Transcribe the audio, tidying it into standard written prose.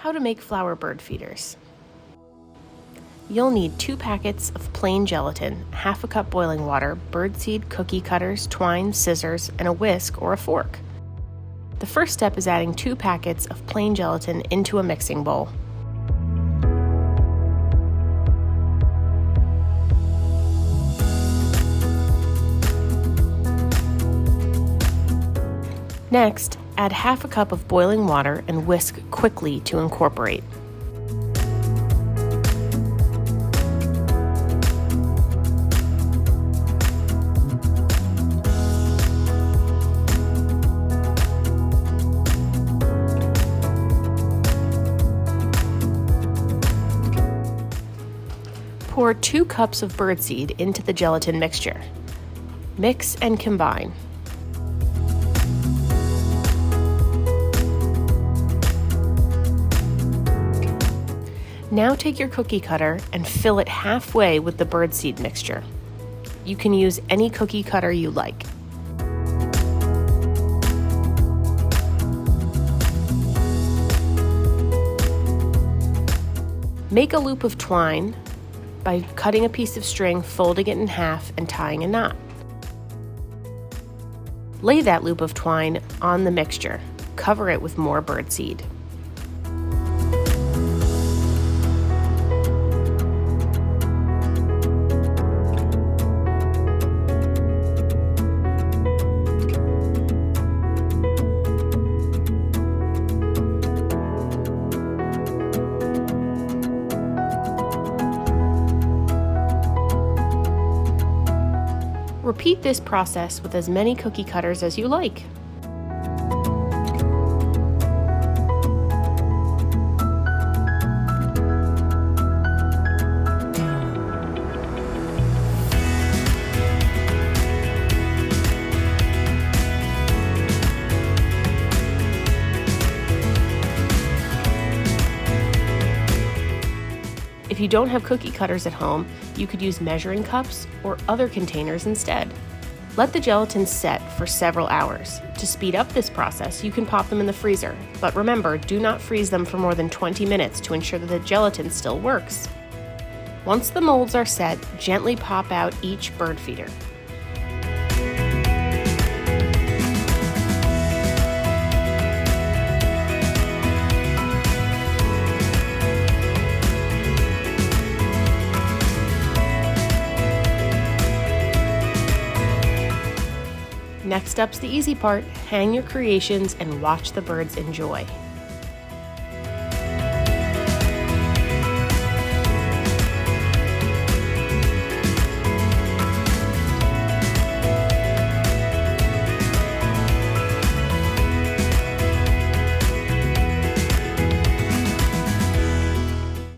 How to make flower bird feeders. You'll need 2 packets of plain gelatin, half a cup boiling water, birdseed, cookie cutters, twine, scissors, and a whisk or a fork. The first step is adding 2 packets of plain gelatin into a mixing bowl. Next, add half a cup of boiling water and whisk quickly to incorporate. Pour 2 cups of birdseed into the gelatin mixture. Mix and combine. Now take your cookie cutter and fill it halfway with the birdseed mixture. You can use any cookie cutter you like. Make a loop of twine by cutting a piece of string, folding it in half, and tying a knot. Lay that loop of twine on the mixture. Cover it with more birdseed. Repeat this process with as many cookie cutters as you like. If you don't have cookie cutters at home, you could use measuring cups or other containers instead. Let the gelatin set for several hours. To speed up this process, you can pop them in the freezer, but remember, do not freeze them for more than 20 minutes to ensure that the gelatin still works. Once the molds are set, gently pop out each bird feeder. Next up's the easy part. Hang your creations and watch the birds enjoy.